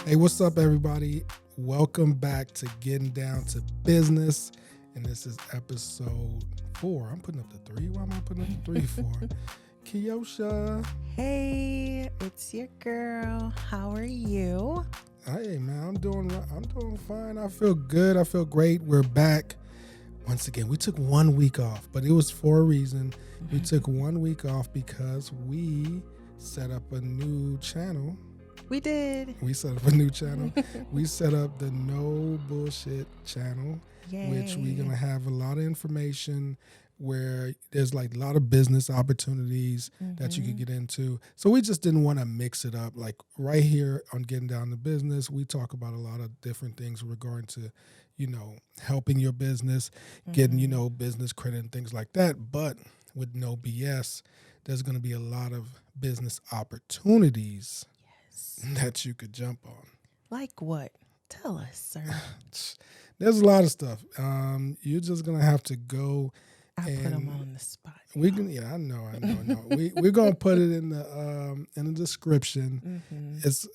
Hey, what's up, everybody? Welcome back to Getting Down to Business. And this is episode 4. I'm putting up the 3. Why am I putting up the 3 for? Kiosha. Hey, it's your girl. How are you? Hey, man, I'm doing fine. I feel good. I feel great. We're back. Once again, we took 1 week off, but it was for a reason. We took 1 week off because we set up a new channel. We did. We set up a new channel. We set up the No Bullshit channel, Yay. which we're going to have a lot of information where there's like a lot of business opportunities that you could get into. So we just didn't want to mix it up. Like right here on Getting Down to Business, we talk about a lot of different things regarding to, helping your business, getting, business credit and things like that. But with no BS, there's going to be a lot of business opportunities that you could jump on. Like what? Tell us, sir. There's a lot of stuff. You're just gonna have to go. I put them on the spot. We can. Yeah, I know. We're gonna put it in the description. It's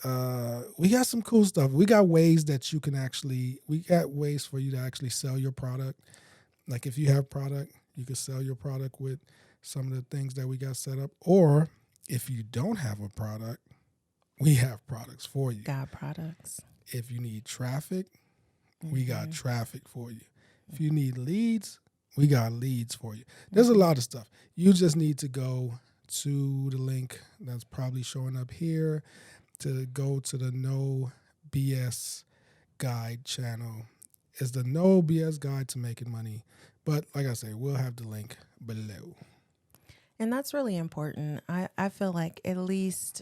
we got some cool stuff. We got ways that you can we got ways for you to actually sell your product. Like if you have product, you can sell your product with some of the things that we got set up. Or if you don't have a product, we have products for you. Got products. If you need traffic, we got traffic for you. If you need leads, we got leads for you. There's a lot of stuff. You just need to go to the link that's probably showing up here to go to the No BS Guide channel. It's the No BS Guide to Making Money. But like I say, we'll have the link below. And that's really important. I feel like at least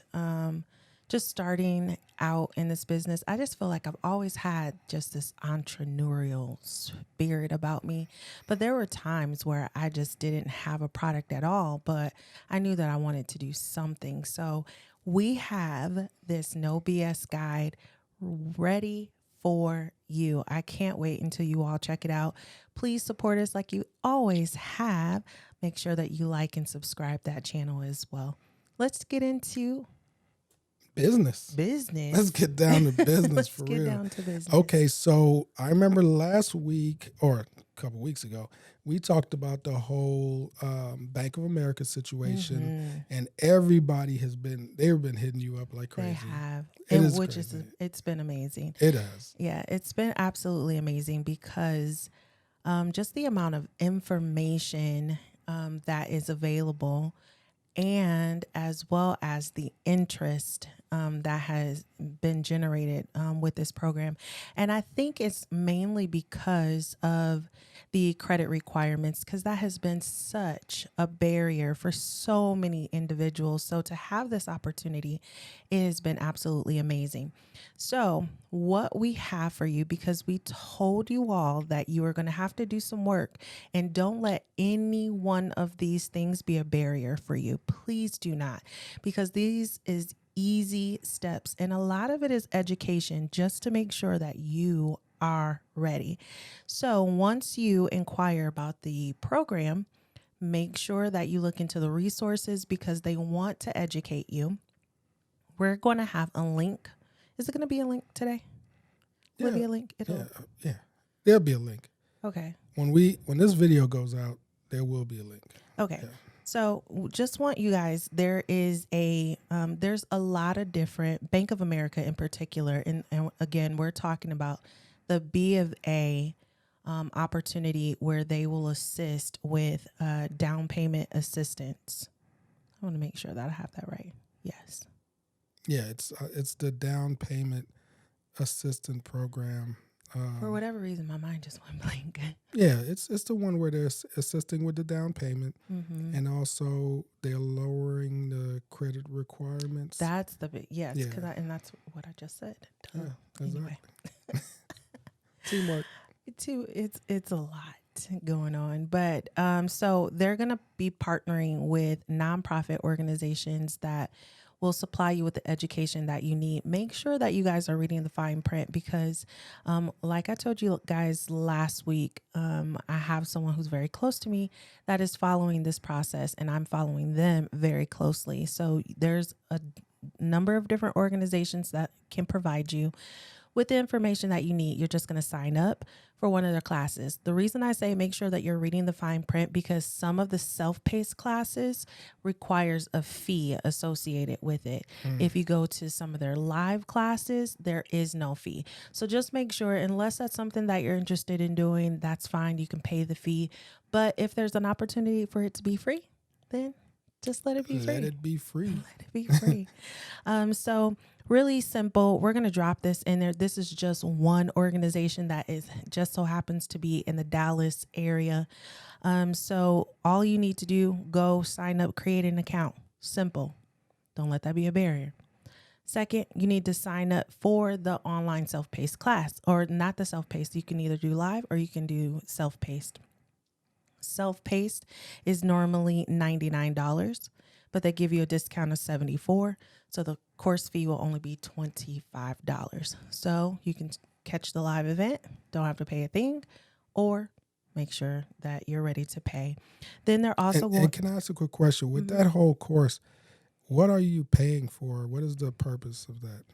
just starting out in this business, I just feel like I've always had just this entrepreneurial spirit about me. But there were times where I just didn't have a product at all, but I knew that I wanted to do something. So we have this No BS guide ready for you. I can't wait until you all check it out. Please support us like you always have. Make sure that you like and subscribe that channel as well. Let's get into business. Let's get down to business for real. Let's get down to business. Okay, so I remember last week or a couple weeks ago, we talked about the whole Bank of America situation, and everybody they've been hitting you up like crazy. They have, Crazy. It's been amazing. It has. Yeah, it's been absolutely amazing because just the amount of information that is available, and as well as the interest that has been generated with this program. And I think it's mainly because of the credit requirements, because that has been such a barrier for so many individuals. So to have this opportunity, it has been absolutely amazing. So what we have for you, because we told you all that you are going to have to do some work, and don't let any one of these things be a barrier for you. Please do not, because these is easy steps, and a lot of it is education just to make sure that you are ready. So once you inquire about the program, make sure that you look into the resources because they want to educate you. We're going to have a link. Is it going to be a link today? Will it be a link? Yeah. There'll be a link. Okay. When this video goes out, there will be a link. Okay. Yeah. So just want you guys, there's a lot of different, Bank of America in particular, and again, we're talking about the B of A opportunity where they will assist with down payment assistance. I want to make sure that I have that right. Yes. Yeah, it's the down payment assistance program. For whatever reason, my mind just went blank. Yeah, it's the one where they're assisting with the down payment, and also they're lowering the credit requirements. That's the big, yes, and that's what I just said. Yeah, anyway. Teamwork. It's a lot going on, but so they're gonna be partnering with nonprofit organizations that will supply you with the education that you need. Make sure that you guys are reading the fine print because like I told you guys last week, I have someone who's very close to me that is following this process, and I'm following them very closely. So there's a number of different organizations that can provide you with the information that you need. You're just going to sign up for one of their classes. The reason I say make sure that you're reading the fine print, because some of the self-paced classes requires a fee associated with it. If you go to some of their live classes, there is no fee. So just make sure, unless that's something that you're interested in doing, that's fine. You can pay the fee. But if there's an opportunity for it to be free, then just let it be free. Let it be free. Let it be free. So really simple. We're going to drop this in there. This is just one organization that is just so happens to be in the Dallas area. So all you need to do, go sign up, create an account. Simple. Don't let that be a barrier. Second, you need to sign up for the online self-paced class, or not the self-paced. You can either do live or you can do self-paced. Self-paced is normally $99, but they give you a discount of $74. So the course fee will only be $25. So you can catch the live event, don't have to pay a thing, or make sure that you're ready to pay. Then they're also and can I ask a quick question? With that whole course, what are you paying for? What is the purpose of that?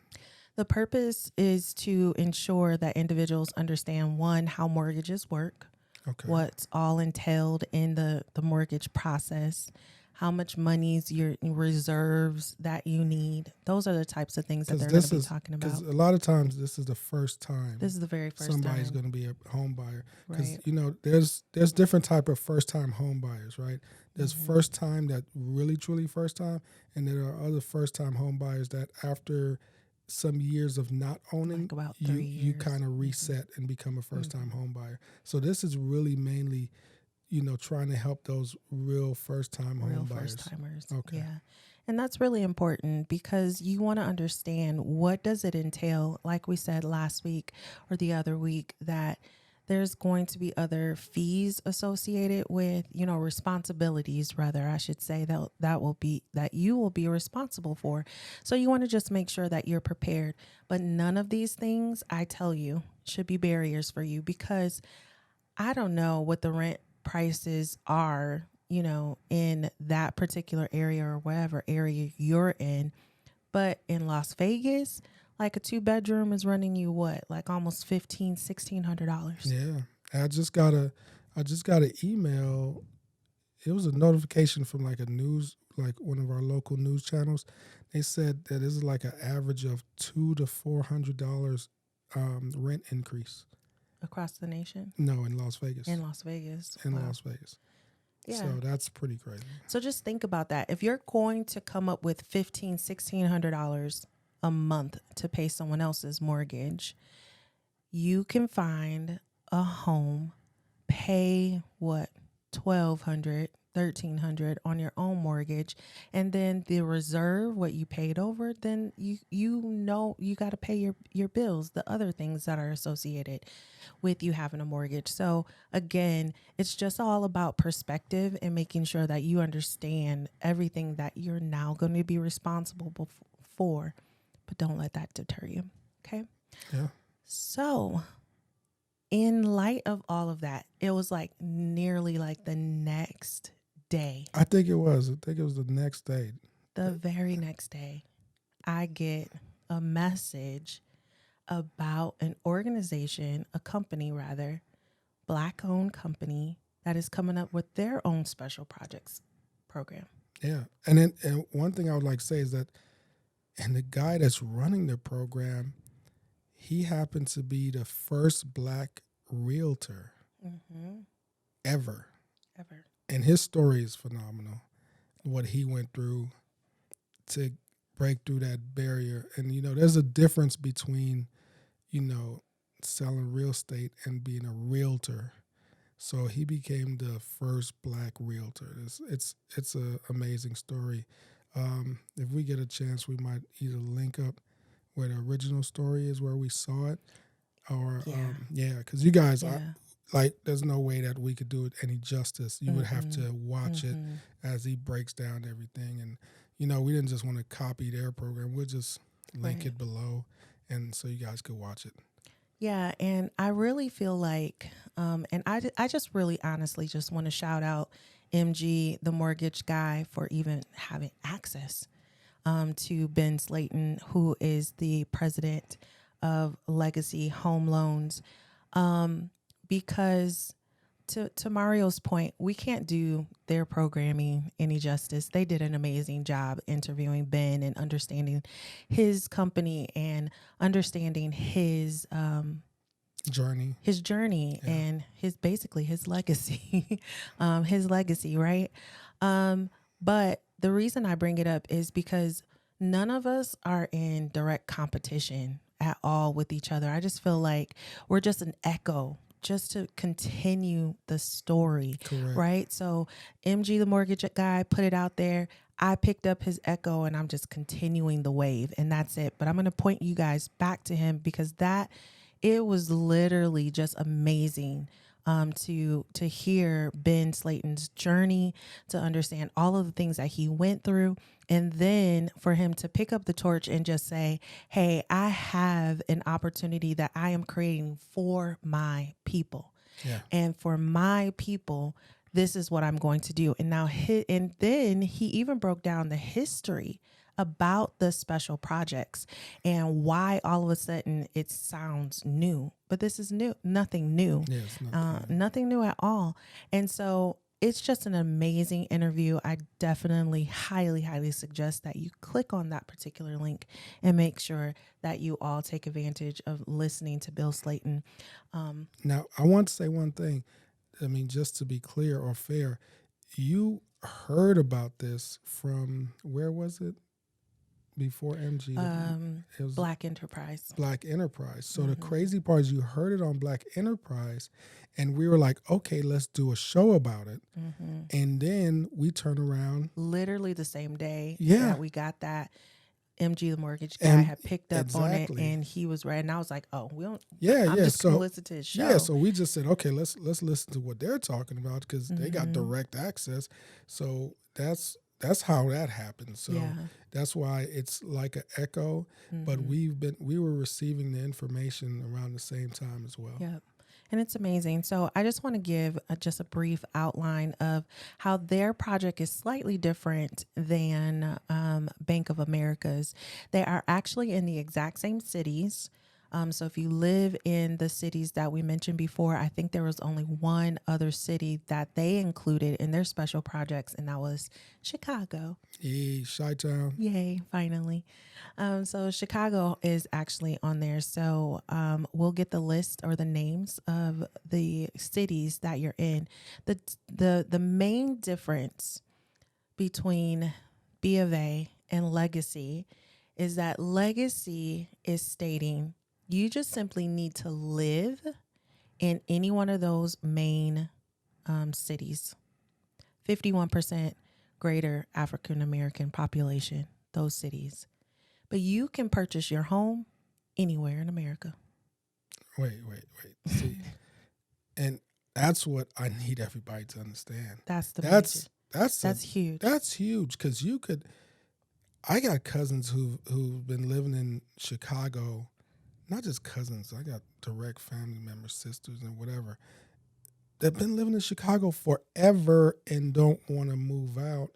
The purpose is to ensure that individuals understand, one, how mortgages work, what's all entailed in the mortgage process, how much money's your reserves that you need. Those are the types of things that they're going to be talking about. Because a lot of times this is the first time. This is the very first somebody's time going to be a home buyer. Because, Right. you know, there's different type of first-time home buyers, right? There's first time, that really, truly first time. And there are other first-time home buyers that after some years of not owning, Like about 3 you years. kind of reset and become a first-time home buyer. So this is really mainly, you know, trying to help those real first-time home buyers. First timers. Okay. Yeah. And that's really important, because you want to understand, what does it entail? Like we said last week or the other week, that there's going to be other fees associated with, you know, responsibilities, rather, I should say, that you will be responsible for. So you want to just make sure that you're prepared. But none of these things, I tell you, should be barriers for you, because I don't know what the rent prices are, you know, in that particular area or whatever area you're in. But in Las Vegas, like a 2-bedroom is running you what, like almost $1,500-$1,600. Yeah. I just got an email. It was a notification from like one of our local news channels. They said that this is like an average of $200 to $400 rent increase. Across the nation? No, in Las Vegas. In Las Vegas. In Wow. Las Vegas. Yeah. So that's pretty crazy. So just think about that. If you're going to come up with $1,500, $1,600 a month to pay someone else's mortgage, you can find a home, pay what, $1,200, $1,300 on your own mortgage, and then the reserve, what you paid over, then you know you got to pay your bills, the other things that are associated with you having a mortgage. So again, it's just all about perspective and making sure that you understand everything that you're now going to be responsible for, but don't let that deter you. Okay. Yeah. So in light of all of that, it was like nearly like the next day. I think it was the next day. The very next day, I get a message about an organization, a company rather, Black-owned company that is coming up with their own special projects program. Yeah. And one thing I would like to say is that, and the guy that's running the program, he happened to be the first Black realtor ever. And his story is phenomenal. What he went through to break through that barrier. And, you know, there's a difference between, you know, selling real estate and being a realtor. So he became the first Black realtor. It's an amazing story. If we get a chance, we might either link up where the original story is, where we saw it, or because you guys, there's no way that we could do it any justice. You would have to watch it as he breaks down everything. And, you know, we didn't just want to copy their program. We'll just link it below, and so you guys could watch it. Yeah, and I really feel like, and I just really honestly just want to shout out MG, the mortgage guy, for even having access to Ben Slayton, who is the president of Legacy Home Loans, because to Mario's point, we can't do their programming any justice. They did an amazing job interviewing Ben and understanding his company and understanding his journey. Yeah. And his legacy, his legacy, right? But the reason I bring it up is because none of us are in direct competition at all with each other. I just feel like we're just an echo just to continue the story. Correct. Right? So MG, the mortgage guy, put it out there. I picked up his echo and I'm just continuing the wave, and that's it. But I'm going to point you guys back to him because it was literally just amazing to hear Ben Slayton's journey, to understand all of the things that he went through, and then for him to pick up the torch and just say, hey, I have an opportunity that I am creating for my people. Yeah. And for my people, this is what I'm going to do. And now, and then he even broke down the history about the special projects and why all of a sudden it sounds new, but this is new, nothing new, Yes, nothing new at all. And so it's just an amazing interview. I definitely highly suggest that you click on that particular link and make sure that you all take advantage of listening to Bill Slayton. Now, I want to say one thing. I mean, just to be clear or fair, you heard about this from, where was it? Before MG, It was Black Enterprise. Black Enterprise. So the crazy part is you heard it on Black Enterprise, and we were like, okay, let's do a show about it. And then we turn around. Literally the same day that we got that, MG, the mortgage guy, had picked up on it, exactly. and he was right. And I was like, oh, we don't. Yeah, I'm just gonna listen to his show. Yeah, so we just said, okay, let's listen to what they're talking about because they got direct access. So that's how that happened. So that's why it's like an echo, but we were receiving the information around the same time as well. Yep. And it's amazing. So I just want to give just a brief outline of how their project is slightly different than Bank of America's. They are actually in the exact same cities. So if you live in the cities that we mentioned before, I think there was only one other city that they included in their special projects, and that was Chicago. Yay, Chi-Town. Yay, finally. So Chicago is actually on there. So we'll get the list or the names of the cities that you're in. The main difference between B of A and Legacy is that Legacy is stating you just simply need to live in any one of those main cities. 51% greater African American population, those cities. But you can purchase your home anywhere in America. Wait. See, and that's what I need everybody to understand. That's huge. That's huge because I got cousins who've been living in Chicago. Not just cousins, I got direct family members, sisters, and whatever. They've been living in Chicago forever and don't want to move out.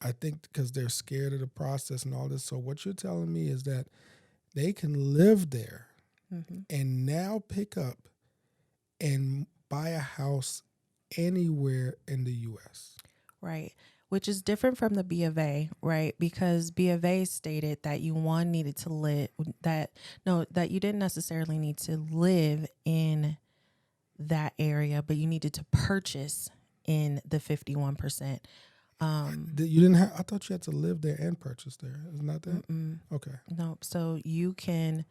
I think because they're scared of the process and all this. So what you're telling me is that they can live there and now pick up and buy a house anywhere in the U.S. Right. Which is different from the B of A, right? Because B of A stated that you needed to live, that you didn't necessarily need to live in that area, but you needed to purchase in the 51%. You didn't have, I thought you had to live there and purchase there. Isn't that that? Okay. No, so you can,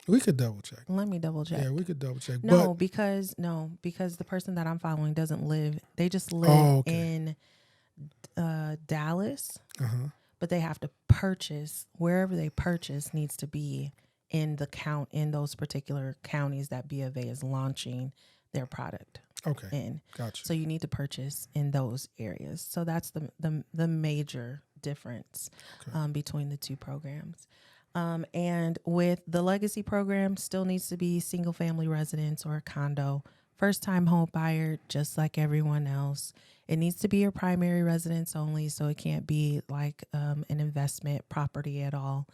we could double check. Let me double check. Yeah, we could double check. Because the person that I'm following doesn't live. They just live in Dallas, but they have to purchase. Wherever they purchase needs to be in those particular counties that B of A is launching their product. In. Gotcha. So you need to purchase in those areas. So that's the major difference between the two programs. And with the Legacy program, still needs to be single family residence or a condo, first time home buyer, just like everyone else. It needs to be your primary residence only, so it can't be like an investment property at all.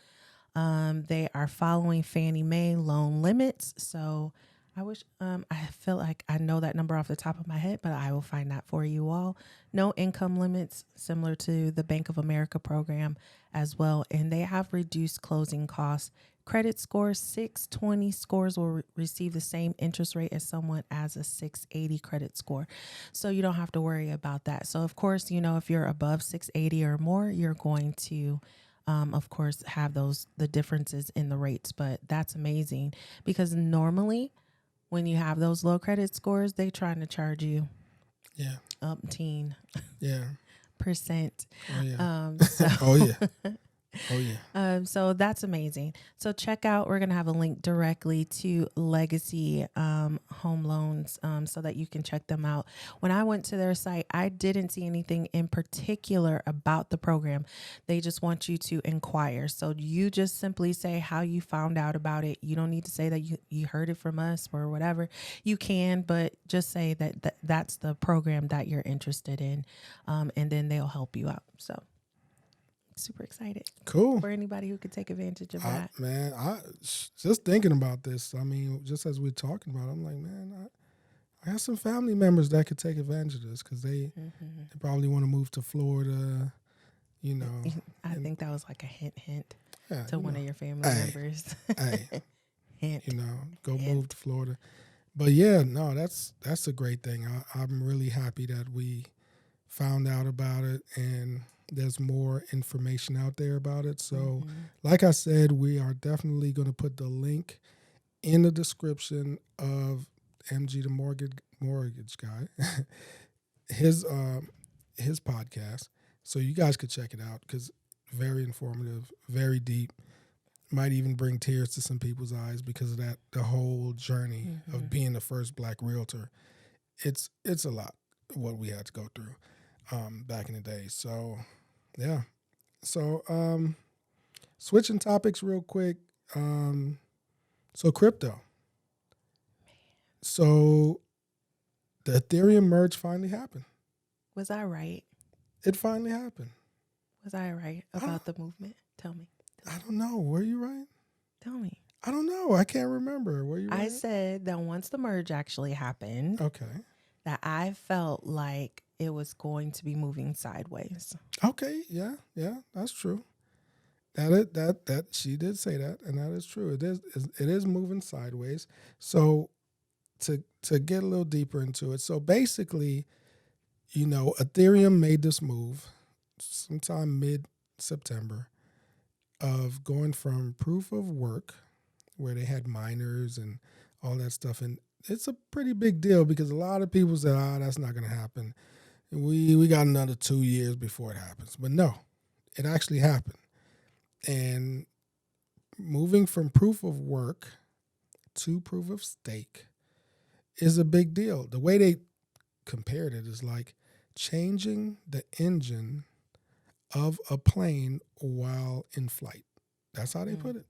They are following Fannie Mae loan limits. So I wish, I feel like I know that number off the top of my head, but I will find that for you all. No income limits, similar to the Bank of America program as well. And they have reduced closing costs. Credit scores, 620 scores will receive the same interest rate as someone as a 680 credit score. So you don't have to worry about that. So of course, if you're above 680 or more, you're going to of course, have the differences in the rates, but that's amazing because normally when you have those low credit scores, they trying to charge you Yeah. umpteen Yeah. percent. Oh yeah. So Oh yeah. Oh yeah. so that's amazing. So check out, we're going to have a link directly to Legacy Home Loans so that you can check them out. When I went to their site, I didn't see anything in particular about the program. They just want you to inquire. So you just simply say how you found out about it. You don't need to say that you heard it from us or whatever. You can, but just say that's the program that you're interested in, and then they'll help you out. So super excited. Cool. For anybody who could take advantage of that. Man, I just thinking about this. I mean, just as we're talking about it, I'm like, man, I have some family members that could take advantage of this because they probably want to move to Florida, I think that was like a hint yeah, to one of your family members. Hey, Hint. go move to Florida. But yeah, no, that's a great thing. I'm really happy that we found out about it and there's more information out there about it. So like I said, we are definitely going to put the link in the description of MG the mortgage guy, his podcast. So you guys could check it out because very informative, very deep. Might even bring tears to some people's eyes because of that, the whole journey of being the first Black realtor. It's a lot what we had to go through back in the day. So yeah. So switching topics real quick. So crypto. So the Ethereum merge finally happened. Was I right? It finally happened. Was I right about the movement? Tell me. I don't know. Were you right? Tell me. I don't know. I can't remember. Were you right? I said that once the merge actually happened, Okay. that I felt like it was going to be moving sideways. Okay. Yeah. That's true. That she did say that, and that is true. It is moving sideways. So to get a little deeper into it, so basically, Ethereum made this move sometime mid-September of going from proof of work, where they had miners and all that stuff, and it's a pretty big deal because a lot of people said, that's not going to happen. We got another 2 years before it happens. But no, it actually happened. And moving from proof of work to proof of stake is a big deal. The way they compared it is like changing the engine of a plane while in flight. That's how they put it.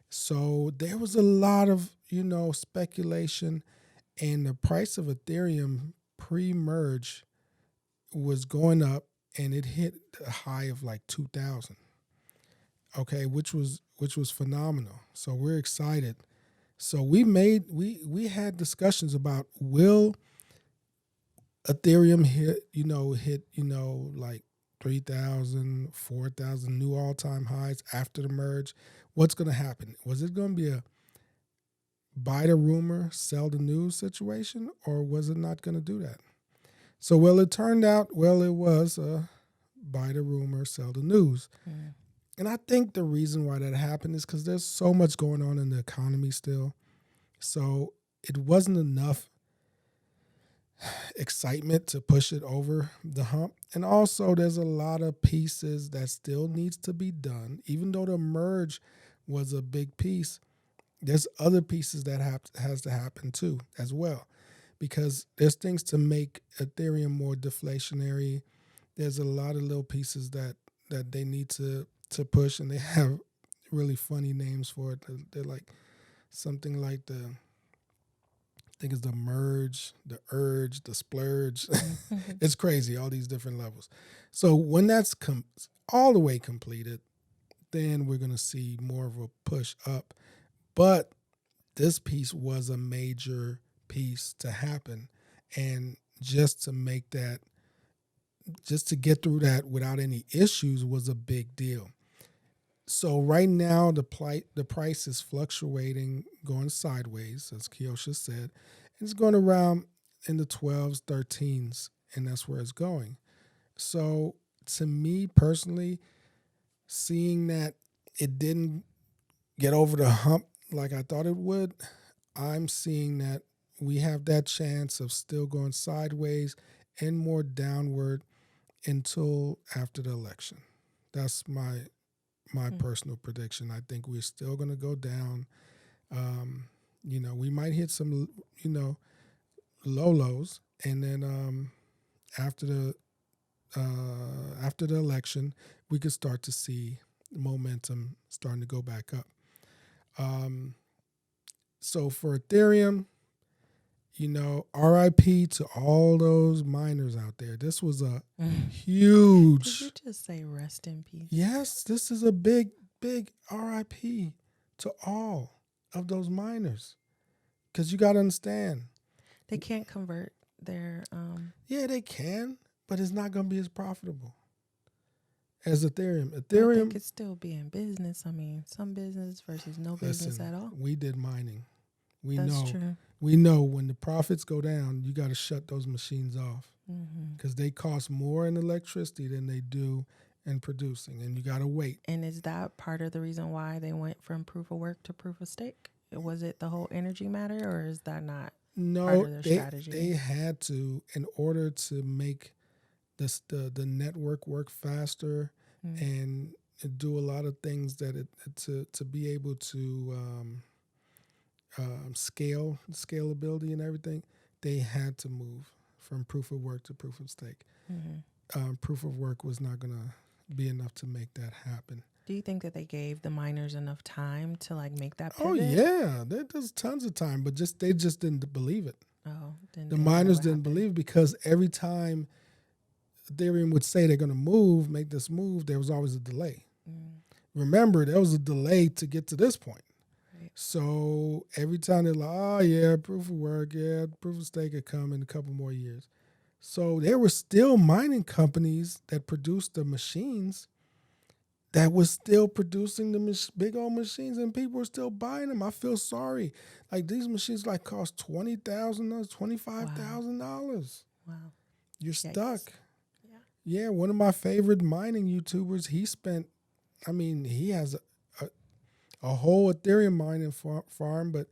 So there was a lot of, speculation, and the price of Ethereum pre-merge was going up, and it hit a high of like 2,000. Okay, which was phenomenal. So we're excited. So we had discussions about, will Ethereum hit like 3,000, 4,000 new all-time highs after the merge? What's going to happen? Was it going to be a buy the rumor, sell the news situation, or was it not going to do that? So, it turned out, it was a buy the rumor, sell the news. And I think the reason why that happened is because there's so much going on in the economy still. So it wasn't enough excitement to push it over the hump. And also there's a lot of pieces that still needs to be done. Even though the merge was a big piece, there's other pieces that has to happen too as well. Because there's things to make Ethereum more deflationary. There's a lot of little pieces that they need to push, and they have really funny names for it. They're like something like the think it's the merge, the urge, the splurge. It's crazy, all these different levels. So when that's all the way completed, then we're going to see more of a push up. But this piece was a major piece to happen. And just to make that, just to get through that without any issues was a big deal. So right now the price is fluctuating, going sideways, as Kiosha said. It's going around in the 12s, 13s, and that's where it's going. So to me personally, seeing that it didn't get over the hump like I thought it would, I'm seeing that we have that chance of still going sideways and more downward until after the election. That's my personal prediction. I think we're still going to go down. We might hit some, low lows, and then after the election, we could start to see momentum starting to go back up. So for Ethereum, RIP to all those miners out there. This was a huge. Did you just say rest in peace? Yes, this is a big, big RIP to all of those miners. Because you got to understand. They can't convert their. Yeah, they can, but it's not going to be as profitable as Ethereum. I Ethereum think it's still being business. I mean, some business versus no business at all. We did mining. That's true. We know when the profits go down, you got to shut those machines off because they cost more in electricity than they do in producing, and you got to wait. And is that part of the reason why they went from proof of work to proof of stake? Was it the whole energy matter, or is that not part of their strategy? They had to, in order to make the network work faster and do a lot of things that to be able to scalability and everything, they had to move from proof of work to proof of stake. Proof of work was not going to be enough to make that happen. Do you think that they gave the miners enough time to make that pivot? Oh yeah, there's tons of time, but they just didn't believe it. Oh, the miners didn't believe, because every time Ethereum would say they're going to make this move, there was always a delay. Remember, there was a delay to get to this point. So every time they're like, oh, yeah, proof of work, yeah, proof of stake could come in a couple more years. So there were still mining companies that produced the machines that was still producing the big old machines, and people were still buying them. I feel sorry. These machines cost $20,000, $25,000. Wow. You're stuck. Yeah, one of my favorite mining YouTubers, he has a whole Ethereum mining farm, but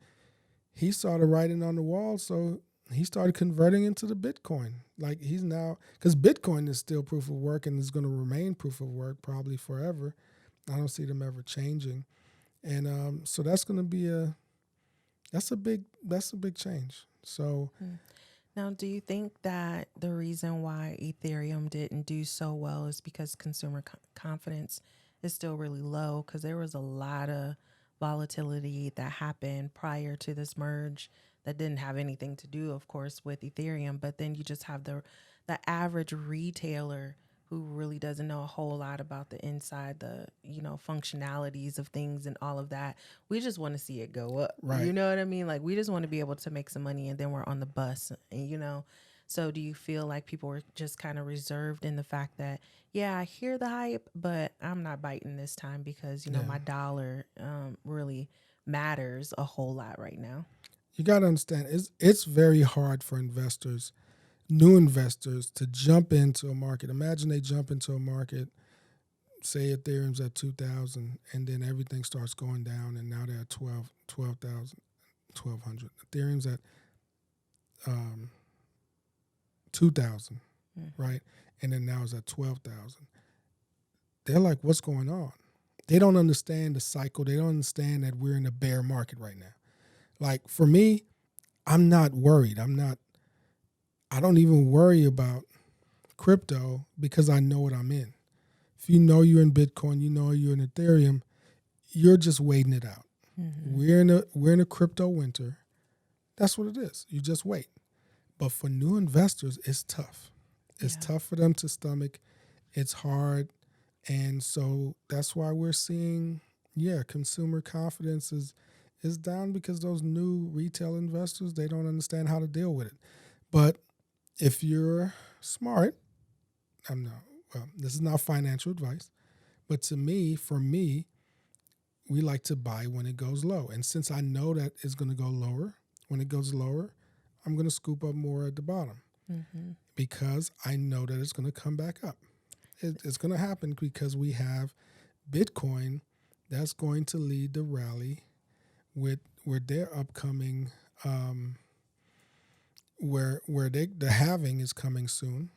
he saw the writing on the wall, so he started converting into the Bitcoin. He's now, because Bitcoin is still proof of work and is going to remain proof of work probably forever. I don't see them ever changing, and so that's going to be a big change. So. Now, do you think that the reason why Ethereum didn't do so well is because consumer confidence is still really low? Because there was a lot of volatility that happened prior to this merge that didn't have anything to do, of course, with Ethereum. But then you just have the average retailer who really doesn't know a whole lot about the inside, the functionalities of things and all of that. We just want to see it go up. Right. You know what I mean? We just want to be able to make some money, and then we're on the bus. And, so do you feel like people were just kind of reserved in the fact that, yeah, I hear the hype, but I'm not biting this time because my dollar really matters a whole lot right now? You got to understand, it's very hard for investors, new investors, to jump into a market. Imagine they jump into a market, say Ethereum's at 2,000, and then everything starts going down, and now they're at 12,000, 1,200. Ethereum's at 2,000, right? And then now it's at 12,000. They're like, what's going on? They don't understand the cycle. They don't understand that we're in a bear market right now. For me, I'm not worried. I don't even worry about crypto because I know what I'm in. If you know you're in Bitcoin, you know you're in Ethereum, you're just waiting it out. We're in a crypto winter That's what it is. You just wait. But for new investors, it's tough. It's Yeah. tough for them to stomach. It's hard. And so that's why we're seeing, consumer confidence is down because those new retail investors, they don't understand how to deal with it. But if you're smart, this is not financial advice, but for me, we like to buy when it goes low. And since I know that it's going to go lower, when it goes lower, I'm going to scoop up more at the bottom because I know that it's going to come back up. It's going to happen because we have Bitcoin that's going to lead the rally with their upcoming, the halving is coming soon.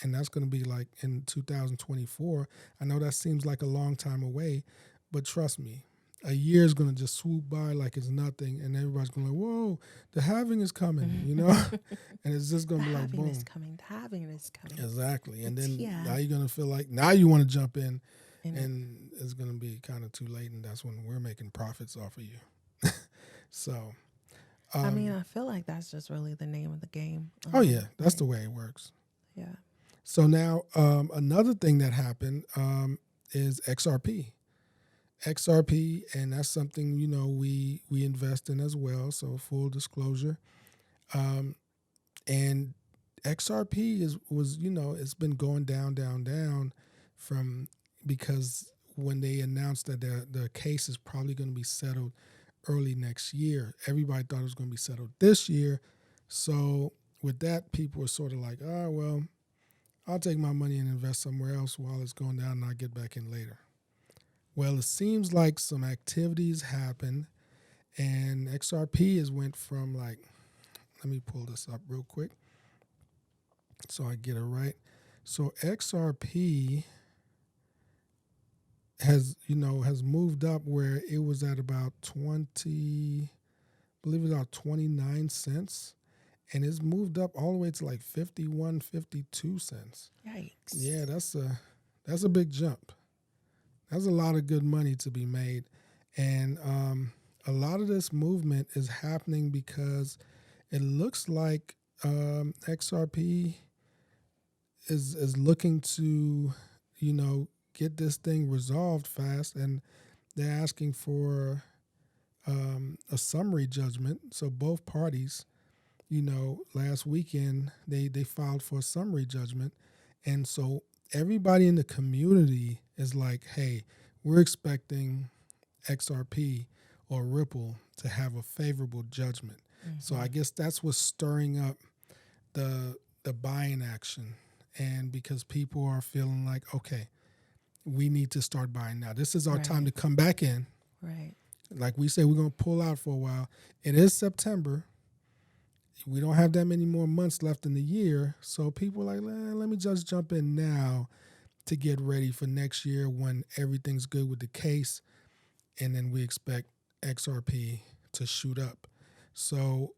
And that's going to be like in 2024. I know that seems like a long time away, but trust me, a year is going to just swoop by like it's nothing, and everybody's going to like, whoa, the halving is coming, and it's just going to be like, boom. The halving is coming. Exactly. And then now you're going to feel like now you want to jump in, and it's going to be kind of too late, and that's when we're making profits off of you. So. I feel like that's just really the name of the game. That's the way it works. Yeah. So now another thing that happened is XRP. XRP, and that's something, we invest in as well. So full disclosure. And XRP was it's been going down because when they announced that the case is probably going to be settled early next year, everybody thought it was going to be settled this year. So with that, people were sort of like, well, I'll take my money and invest somewhere else while it's going down and I'll get back in later. Well, it seems like some activities happened and XRP went from let me pull this up real quick so I get it right. So XRP has moved up where it was at about 29 cents. And it's moved up all the way to like 51, 52 cents. Yikes. Yeah, that's a big jump. That's a lot of good money to be made. And a lot of this movement is happening because it looks like XRP is looking to, get this thing resolved fast. And they're asking for a summary judgment. So both parties, last weekend they filed for a summary judgment. And so everybody in the community is like, hey, we're expecting XRP or Ripple to have a favorable judgment. So I guess that's what's stirring up the buying action. And because people are feeling like, okay, we need to start buying now. This is our time to come back in. Right. Like we say, we're going to pull out for a while. It is September. We don't have that many more months left in the year. So people are like, let me just jump in now to get ready for next year when everything's good with the case. And then we expect XRP to shoot up. So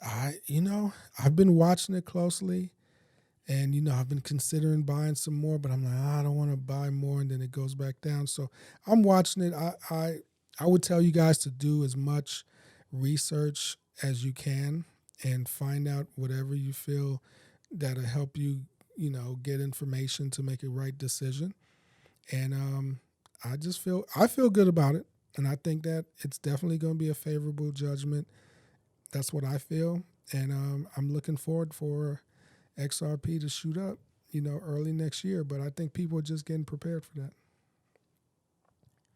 I've been watching it closely and, I've been considering buying some more, but I'm like, I don't want to buy more. And then it goes back down. So I'm watching it. I would tell you guys to do as much research as you can and find out whatever you feel that'll help you, get information to make a right decision. And I feel good about it. And I think that it's definitely going to be a favorable judgment. That's what I feel. And I'm looking forward for XRP to shoot up, early next year. But I think people are just getting prepared for that.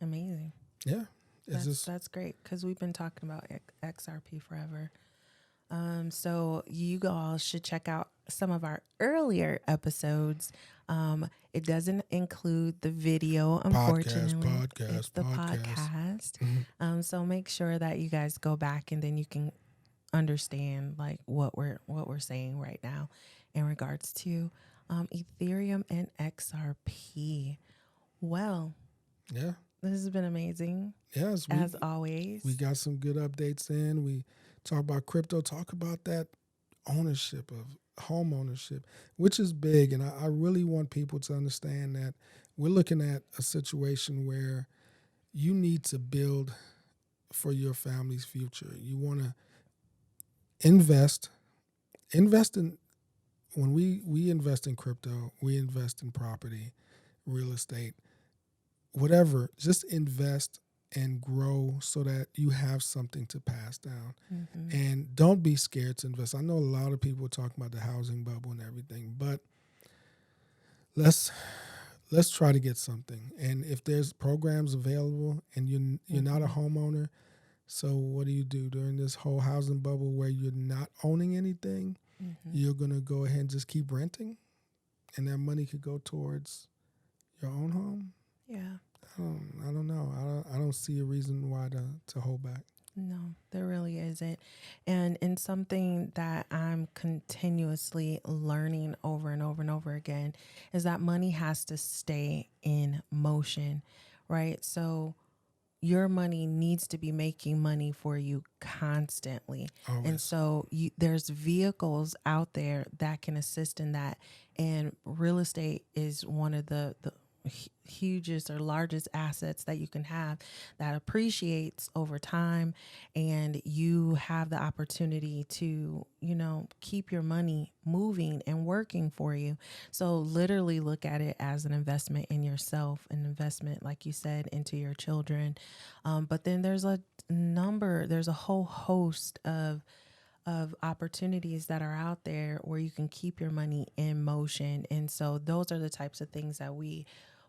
Amazing. Yeah. That's great because we've been talking about XRP forever. So you all should check out some of our earlier episodes. It doesn't include the video, unfortunately. It's the podcast. Mm-hmm. So make sure that you guys go back and then you can understand like what we're saying right now in regards to Ethereum and XRP. Well, yeah. This has been amazing. Yes. As always. We got some good updates in. We talk about crypto, talk about that ownership of home ownership, which is big. And I really want people to understand that we're looking at a situation where you need to build for your family's future. You want to invest in, when we invest in crypto, we invest in property, real estate, whatever. Just invest and grow so that you have something to pass down. Mm-hmm. And don't be scared to invest. I know a lot of people talking about the housing bubble and everything, but let's try to get something. And if there's programs available and you're not a homeowner, so what do you do during this whole housing bubble where you're not owning anything? Mm-hmm. You're going to go ahead and just keep renting, and that money could go towards your own home? Yeah. I don't know. I don't see a reason why to hold back. No, there really isn't. And something that I'm continuously learning over and over and over again is that money has to stay in motion, right? So your money needs to be making money for you constantly. Always. And so there's vehicles out there that can assist in that. And real estate is one of the hugest or largest assets that you can have that appreciates over time, and you have the opportunity to, keep your money moving and working for you. So literally look at it as an investment in yourself, an investment, like you said, into your children. But then there's a whole host of opportunities that are out there where you can keep your money in motion. And so those are the types of things that we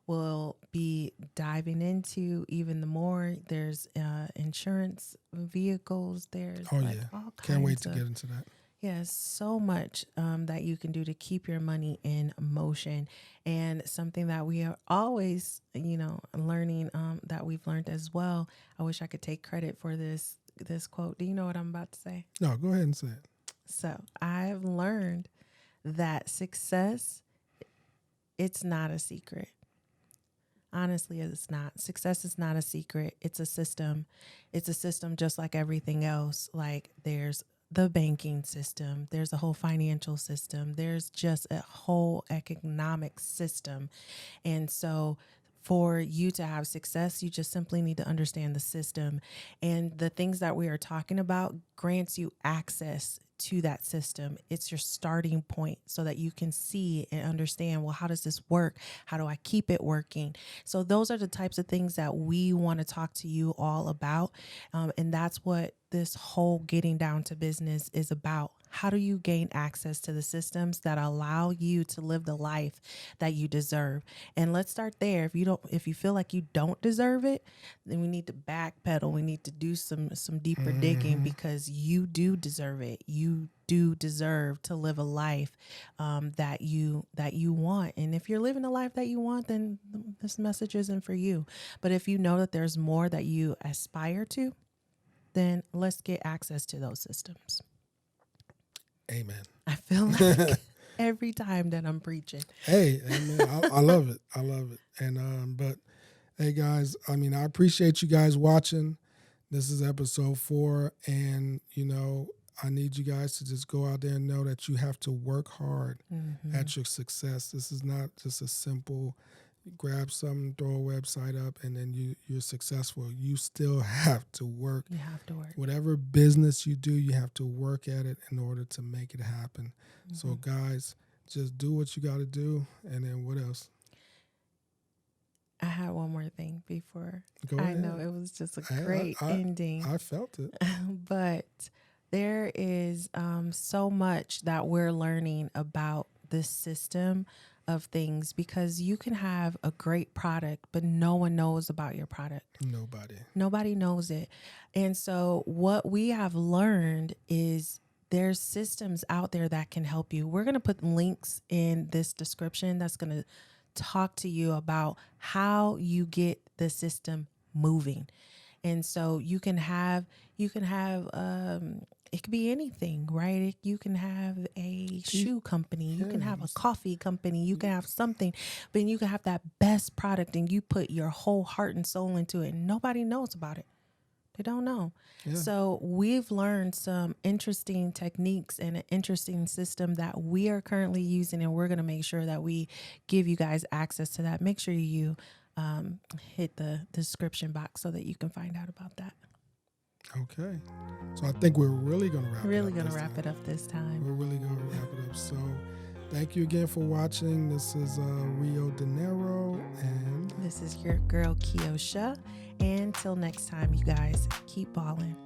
will be diving into even the more. There's insurance vehicles. There's all kinds. Can't wait to get into that. Yes, so much that you can do to keep your money in motion. And something that we are always, learning, that we've learned as well. I wish I could take credit for this quote. Do you know what I'm about to say? No, go ahead and say it. So I've learned that success, it's not a secret. Honestly, it's not. Success is not a secret. It's a system. It's a system just like everything else. Like there's the banking system. There's a whole financial system. There's just a whole economic system. And so for you to have success, you just simply need to understand the system. And the things that we are talking about grants you access to that system. It's your starting point so that you can see and understand, well, how does this work? How do I keep it working? So those are the types of things that we want to talk to you all about. And that's what this whole getting down to business is about. How do you gain access to the systems that allow you to live the life that you deserve? And let's start there. If you feel like you don't deserve it, then we need to backpedal. We need to do some deeper digging, because you do deserve it. You do deserve to live a life that you want. And if you're living the life that you want, then this message isn't for you. But if you know that there's more that you aspire to, then let's get access to those systems. Amen. I feel like every time that I'm preaching. Hey, amen. I love it. I love it. And but hey guys, I appreciate you guys watching. This is episode 4, and I need you guys to just go out there and know that you have to work hard at your success. This is not just a simple grab something, throw a website up, and then you're successful. You still have to work. You have to work. Whatever business you do, you have to work at it in order to make it happen. So guys, just do what you got to do. And then what else? I had one more thing before. Go ahead. I know it was just a great ending. I felt it. But there is so much that we're learning about this system of things, because you can have a great product, but no one knows about your product. Nobody knows it. And so what we have learned is there's systems out there that can help you. We're going to put links in this description that's going to talk to you about how you get the system moving. And so you can have it could be anything, right? You can have a shoe company, you can have a coffee company, you can have something, but you can have that best product and you put your whole heart and soul into it, and nobody knows about it. They don't know. Yeah. So we've learned some interesting techniques and an interesting system that we are currently using, and we're going to make sure that we give you guys access to that. Make sure you hit the description box so that you can find out about that. Okay. So I think we're really going to wrap Really it up. going to wrap it up this time. We're really going to wrap it up. So thank you again for watching. This is Rio De Niro, and This is your girl, Kiosha. And till next time, you guys, keep balling.